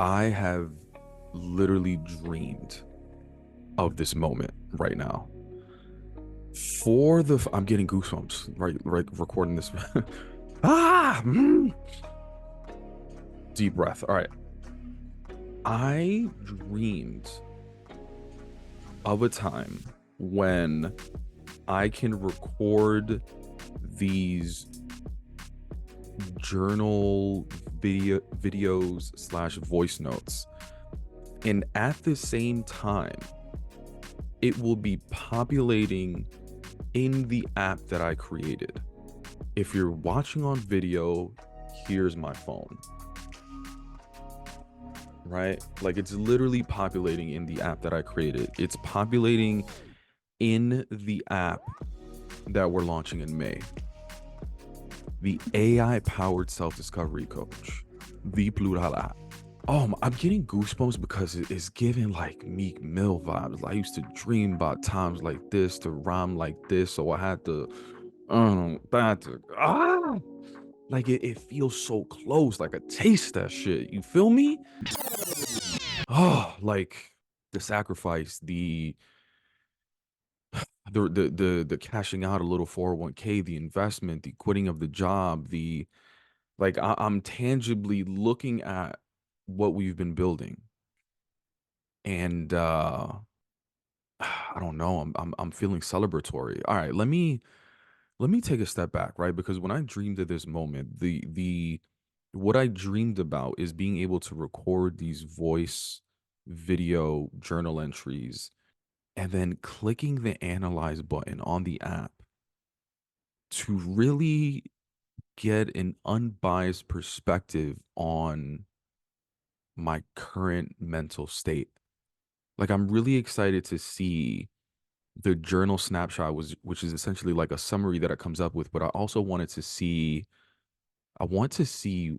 I have literally dreamed of this moment right now. I'm getting goosebumps right recording this. ah, mm. Deep breath. All right. I dreamed of a time when I can record these journal videos slash voice notes, and at the same time it will be populating in the app that I created. If you're watching on video, here's my phone, right? Like, it's literally populating in the app that I created. It's populating in the app that we're launching in May. The AI powered self discovery coach, the Plurawl app. Oh, I'm getting goosebumps because it's giving like Meek Mill vibes. I used to dream about times like this to rhyme like this, so I had to, that to, like it feels so close, like I taste that shit. You feel me? Oh, like the sacrifice, the cashing out a little 401k, the investment, the quitting of the job, the like I'm tangibly looking at what we've been building. And I don't know, I'm feeling celebratory. All right, let me take a step back, right? Because when I dreamed of this moment, the what I dreamed about is being able to record these voice video journal entries and then clicking the analyze button on the app to really get an unbiased perspective on my current mental state. Like, I'm really excited to see the journal snapshot, which is essentially like a summary that it comes up with, but I also wanted to see I want to see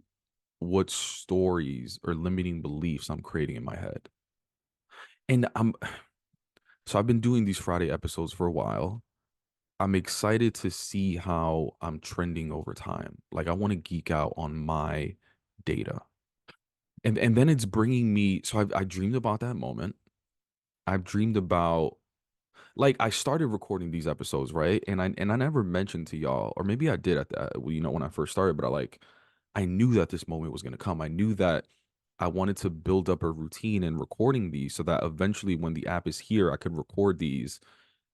what stories or limiting beliefs I'm creating in my head. And I've been doing these Friday episodes for a while. I'm excited to see how I'm trending over time. Like, I want to geek out on my data. And then it's bringing me, so I dreamed about that moment. I've dreamed about, like, I started recording these episodes, right? And I never mentioned to y'all, or maybe I did at that, when I first started, but I knew that this moment was going to come. I knew that I wanted to build up a routine in recording these so that eventually when the app is here, I could record these,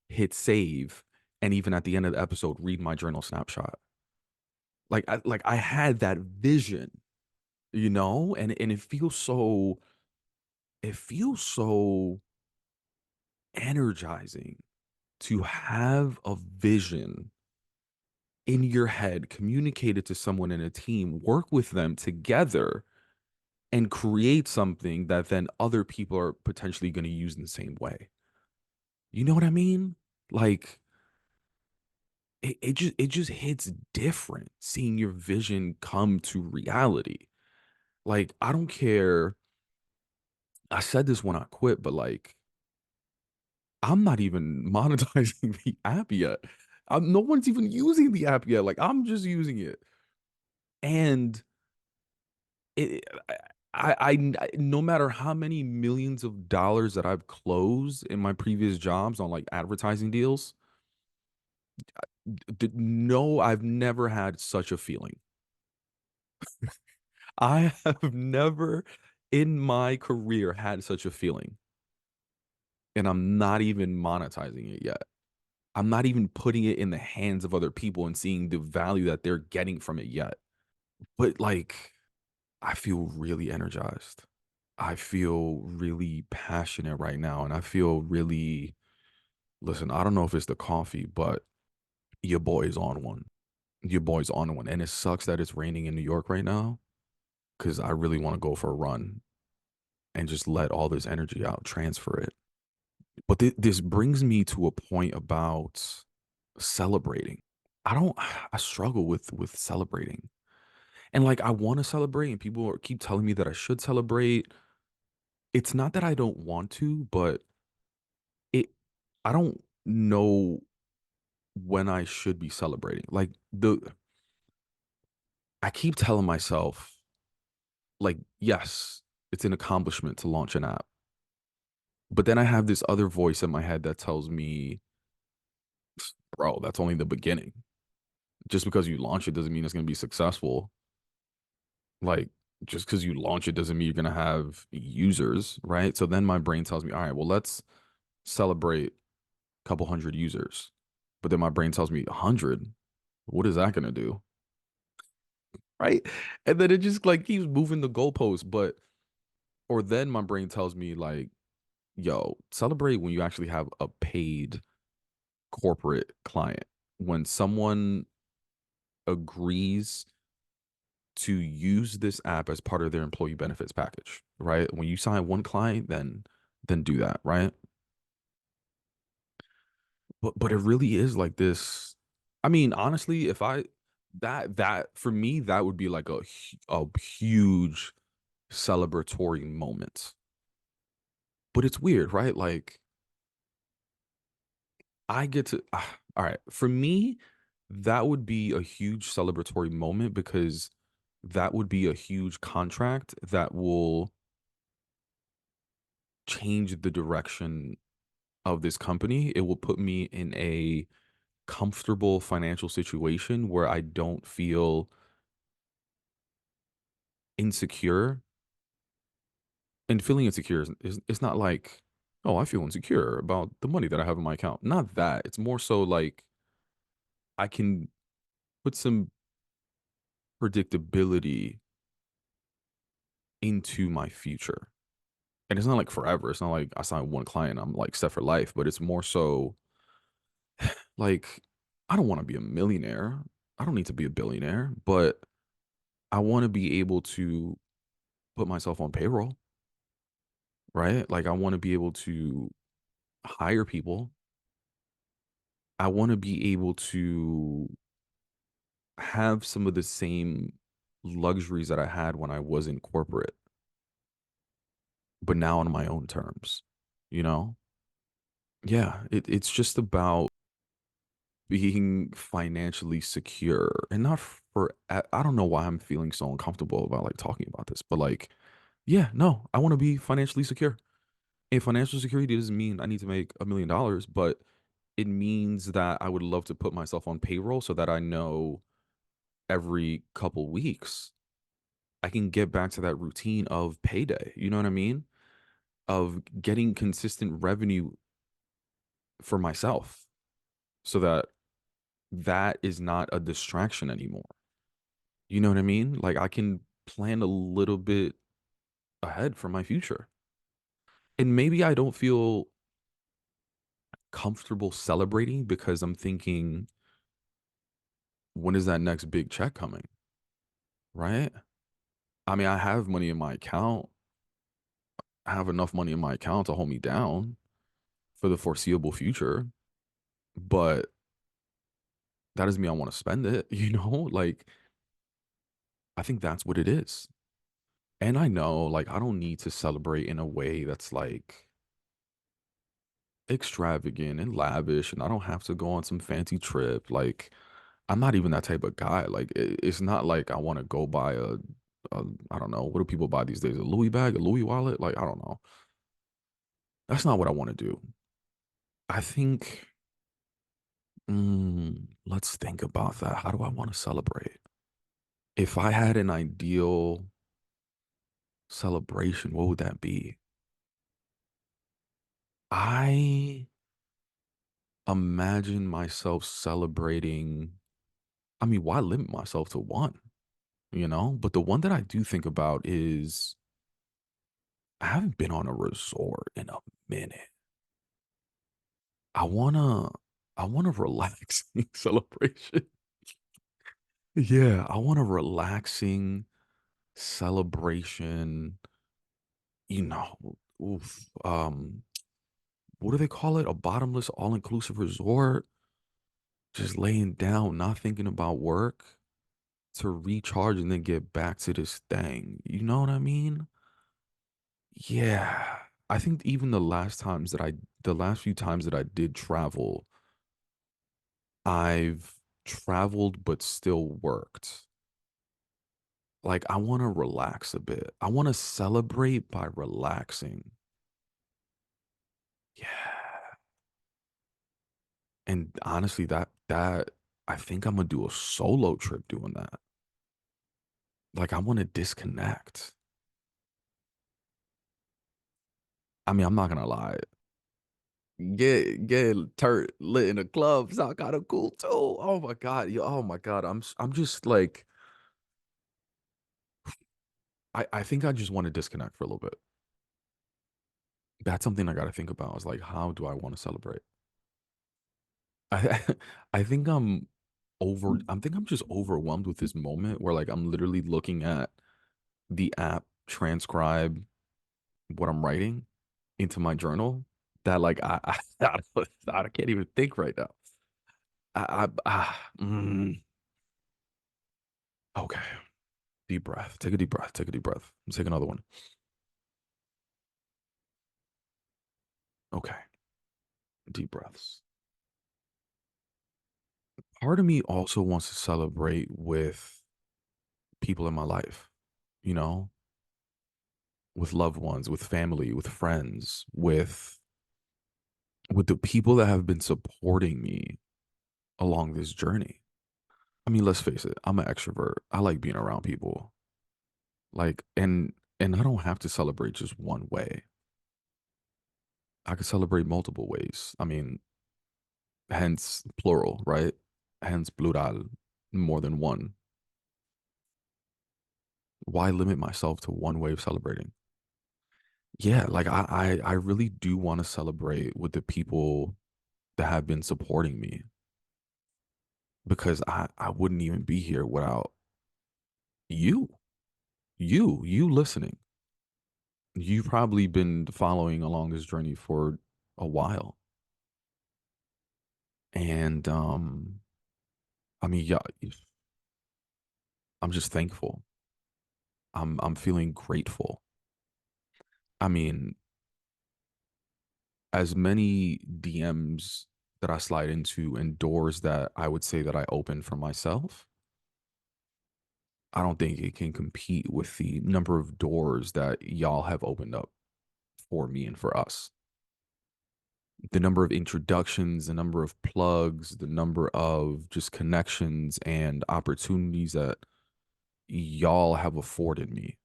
hit save, and even at the end of the episode, read my journal snapshot. Like I had that vision, and it feels so energizing to have a vision in your head, communicate it to someone in a team, work with them together, and create something that then other people are potentially going to use in the same way. You know what I mean? Like, it just hits different seeing your vision come to reality. Like, I don't care. I said this when I quit, but like, I'm not even monetizing the app yet. No one's even using the app yet. Like, I'm just using it. And it, no matter how many millions of dollars that I've closed in my previous jobs on like advertising deals, no, I've never had such a feeling. I have never in my career had such a feeling, and I'm not even monetizing it yet. I'm not even putting it in the hands of other people and seeing the value that they're getting from it yet. But like, I feel really energized. I feel really passionate right now, and I feel really, listen, I don't know if it's the coffee, but your boy's on one. Your boy's on one. And it sucks that it's raining in New York right now because I really want to go for a run and just let all this energy out, transfer it. But this brings me to a point about celebrating. I struggle with celebrating. And like, I want to celebrate, and keep telling me that I should celebrate. It's not that I don't want to, but it I don't know when I should be celebrating. Like, I keep telling myself, like, yes, It's an accomplishment to launch an app. But then I have this other voice in my head that tells me, bro, that's only the beginning. Just because you launch it doesn't mean it's going to be successful. Like, just because you launch it doesn't mean you're going to have users, right? So then my brain tells me, all right, well, let's celebrate a couple hundred users. But then my brain tells me 100. What is that going to do? Right. And then it just like keeps moving the goalposts. But, or then my brain tells me, like, yo, celebrate when you actually have a paid corporate client. When someone agrees to use this app as part of their employee benefits package, right? When you sign one client, then do that, right? But it really is like this. I mean, honestly, if I that for me, that would be like a huge celebratory moment. But it's weird, right? Like I get to all right, for me, that would be a huge celebratory moment because that would be a huge contract that will change the direction of this company. It will put me in a comfortable financial situation where I don't feel insecure. And feeling insecure is it's not like, oh, I feel insecure about the money that I have in my account. Not that. It's more so like I can put some predictability into my future. And it's not like forever. It's not like I sign one client, I'm like set for life, but it's more so like I don't want to be a millionaire. I don't need to be a billionaire, but I want to be able to put myself on payroll, right? Like I want to be able to hire people. I want to be able to have some of the same luxuries that I had when I was in corporate, but now on my own terms, you know? Yeah, it's just about being financially secure and not for, I don't know why I'm feeling so uncomfortable about like talking about this, but like, yeah, no, I want to be financially secure. And financial security doesn't mean I need to make $1 million, but it means that I would love to put myself on payroll so that I know every couple weeks I can get back to that routine of payday. You know what I mean? Of getting consistent revenue for myself so that that is not a distraction anymore. You know what I mean? Like I can plan a little bit ahead for my future. And maybe I don't feel comfortable celebrating because I'm thinking, when is that next big check coming? Right? I mean, I have money in my account. I have enough money in my account to hold me down for the foreseeable future, but that doesn't mean I want to spend it, you know? Like, I think that's what it is. And I know, like, I don't need to celebrate in a way that's like extravagant and lavish, and I don't have to go on some fancy trip. Like, I'm not even that type of guy. Like, it's not like I want to go buy a, I don't know, what do people buy these days? A Louis bag, a Louis wallet? Like, I don't know. That's not what I want to do. I think, let's think about that. How do I want to celebrate? If I had an ideal celebration, what would that be? I imagine myself celebrating. I mean, why limit myself to one? You know, but the one that I do think about is I haven't been on a resort in a minute. I wanna, I want a relaxing celebration. Yeah, I want a relaxing celebration. You know, oof, what do they call it? A bottomless, all-inclusive resort. Just laying down, not thinking about work to recharge and then get back to this thing. You know what I mean? Yeah. I think even the last few times that I did travel, I've traveled but still worked. Like I want to relax a bit. I want to celebrate by relaxing. Yeah. And honestly, that I think I'm gonna do a solo trip doing that. Like I want to disconnect. I mean, I'm not gonna lie. Get turned lit in a club sound kind of cool too. Oh my god, oh my god. I'm just like I think I just want to disconnect for a little bit. That's something I got to think about. Is like, how do I want to celebrate? I I think I think I'm just overwhelmed with this moment where like I'm literally looking at the app transcribe what I'm writing into my journal that like I can't even think right now. Okay. Deep breath. Take a deep breath. Take a deep breath. Let's take another one. Okay. Deep breaths. Part of me also wants to celebrate with people in my life, you know, with loved ones, with family, with friends, with the people that have been supporting me along this journey. I mean, let's face it, I'm an extrovert. I like being around people. Like and I don't have to celebrate just one way. I could celebrate multiple ways. I mean, hence plural, right? Hence plural, more than one. Why limit myself to one way of celebrating? Yeah, like I really do want to celebrate with the people that have been supporting me because I wouldn't even be here without you. You listening. You've probably been following along this journey for a while. And I mean, yeah, I'm just thankful. I'm feeling grateful. I mean, as many DMs that I slide into and doors that I would say that I open for myself, I don't think it can compete with the number of doors that y'all have opened up for me and for us. The number of introductions, the number of plugs, the number of just connections and opportunities that y'all have afforded me.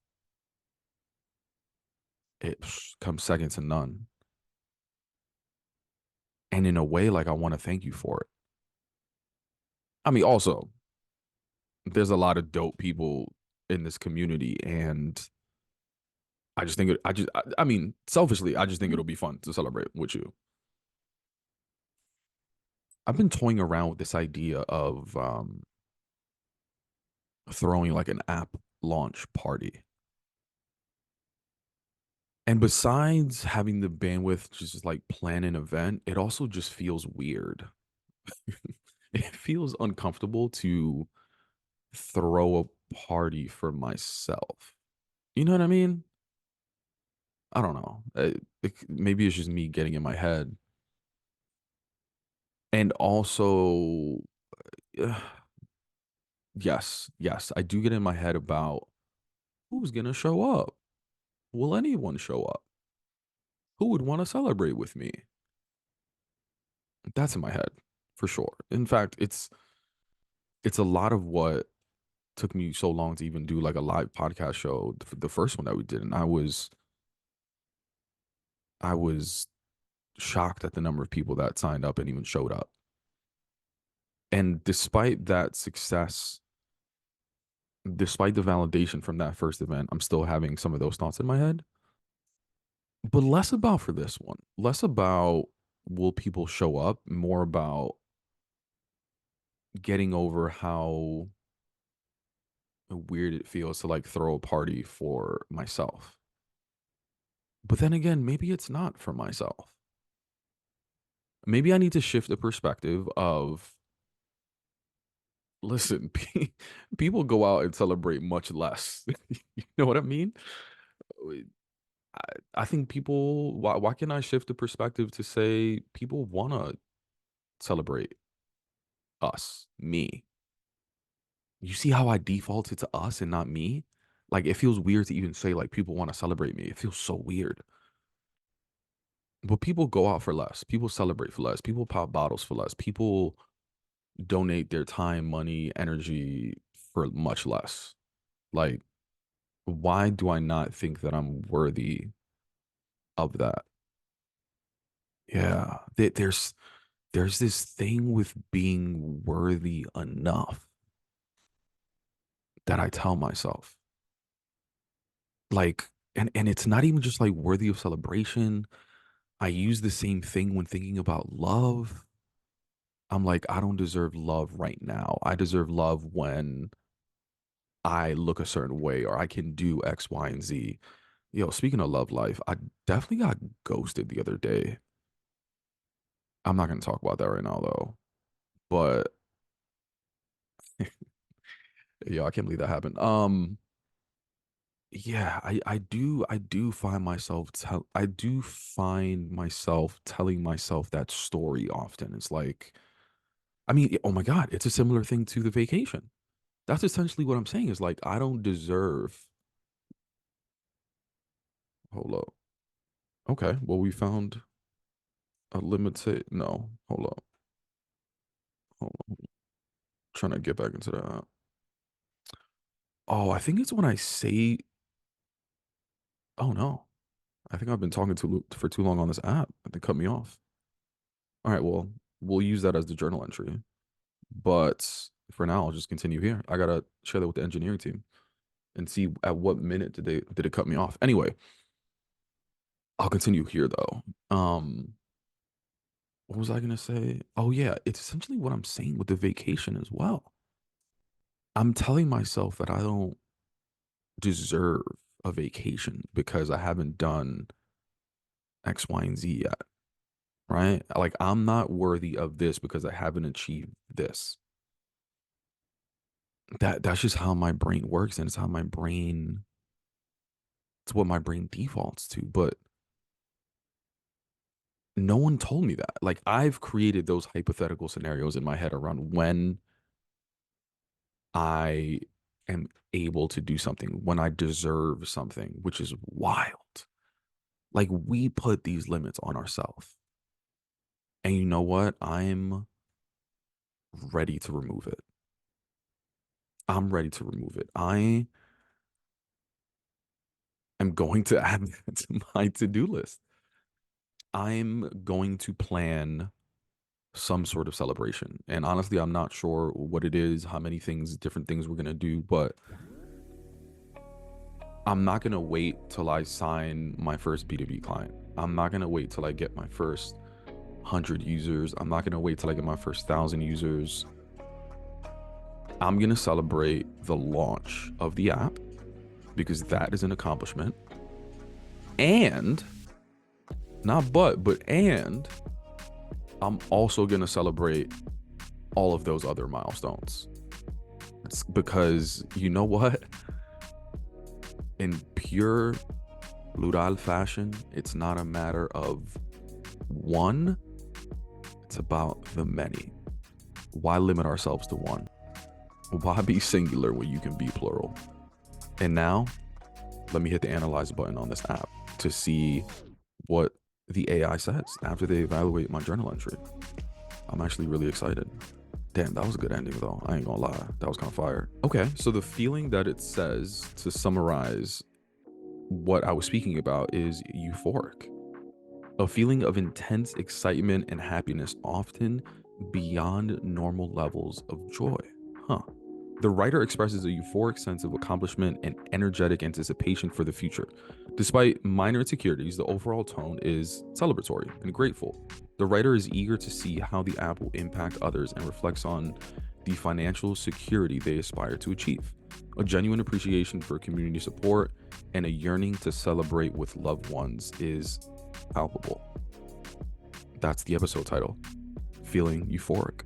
It comes second to none. And in a way, like I want to thank you for it. I mean, also, there's a lot of dope people in this community, and I just think I mean, selfishly, I just think it'll be fun to celebrate with you. I've been toying around with this idea of throwing like an app launch party. And besides having the bandwidth to just like plan an event, it also just feels weird. It feels uncomfortable to throw a party for myself. You know what I mean? I don't know. Maybe it's just me getting in my head. And also, uh, yes, I do get in my head about who's going to show up. Will anyone show up? Who would want to celebrate with me? That's in my head for sure. In fact, it's a lot of what took me so long to even do like a live podcast show, the first one that we did, and I was shocked at the number of people that signed up and even showed up. And despite that success, despite the validation from that first event, I'm still having some of those thoughts in my head. But less about for this one. Less about will people show up, more about getting over how weird it feels to like throw a party for myself. But then again, maybe it's not for myself. Maybe I need to shift the perspective of listen, people go out and celebrate much less. You know what I mean? I think people, why can I shift the perspective to say people want to celebrate us, me? You see how I defaulted to us and not me? Like it feels weird to even say like people want to celebrate me. It feels so weird. But people go out for less. People celebrate for less. People pop bottles for less. People donate their time, money, energy for much less. Like, why do I not think that I'm worthy of that? Yeah. There's this thing with being worthy enough that I tell myself. Like, and it's not even just like worthy of celebration. I use the same thing when thinking about love. I'm like, I don't deserve love right now. I deserve love when I look a certain way or I can do X, Y, and Z. Yo, speaking of love life, I definitely got ghosted the other day. I'm not gonna talk about that right now though. But yeah, I can't believe that happened. Yeah, I do find myself telling myself that story often. It's like, I mean, oh my God, it's a similar thing to the vacation. That's essentially what I'm saying is like I don't deserve. Hold up. Okay, well we found a limited. No, hold up. Hold on. Trying to get back into that. Oh, I think it's when I say, oh no, I think I've been talking for too long on this app. They cut me off. All right, well, we'll use that as the journal entry. But for now, I'll just continue here. I gotta share that with the engineering team and see at what minute did it cut me off. Anyway, I'll continue here though. What was I gonna say? Oh yeah, it's essentially what I'm saying with the vacation as well. I'm telling myself that I don't deserve a vacation because I haven't done X, Y, and Z yet, right? Like I'm not worthy of this because I haven't achieved this. That's just how my brain works, and it's what my brain defaults to. But no one told me that. Like I've created those hypothetical scenarios in my head around when I am able to do something, when I deserve something, which is wild. Like we put these limits on ourselves. And you know what? I'm ready to remove it. I'm ready to remove it. I am going to add that to my to-do list. I'm going to plan some sort of celebration. And honestly, I'm not sure what it is, how many things, different things we're going to do, but I'm not going to wait till I sign my first B2B client. I'm not going to wait till I get my first 100 users. I'm not going to wait till I get my first 1,000 users. I'm going to celebrate the launch of the app because that is an accomplishment. And not but and I'm also going to celebrate all of those other milestones. It's because you know what? In pure Plurawl fashion, it's not a matter of one, it's about the many. Why limit ourselves to one? Why be singular when you can be plural? And now, let me hit the analyze button on this app to see what the AI says after they evaluate my journal entry. I'm actually really excited. Damn, that was a good ending though. I ain't gonna lie. That was kind of fire. Okay, so the feeling that it says to summarize what I was speaking about is euphoric, a feeling of intense excitement and happiness, often beyond normal levels of joy. Huh. The writer expresses a euphoric sense of accomplishment and energetic anticipation for the future. Despite minor insecurities, the overall tone is celebratory and grateful. The writer is eager to see how the app will impact others and reflects on the financial security they aspire to achieve. A genuine appreciation for community support and a yearning to celebrate with loved ones is palpable. That's the episode title, Feeling Euphoric.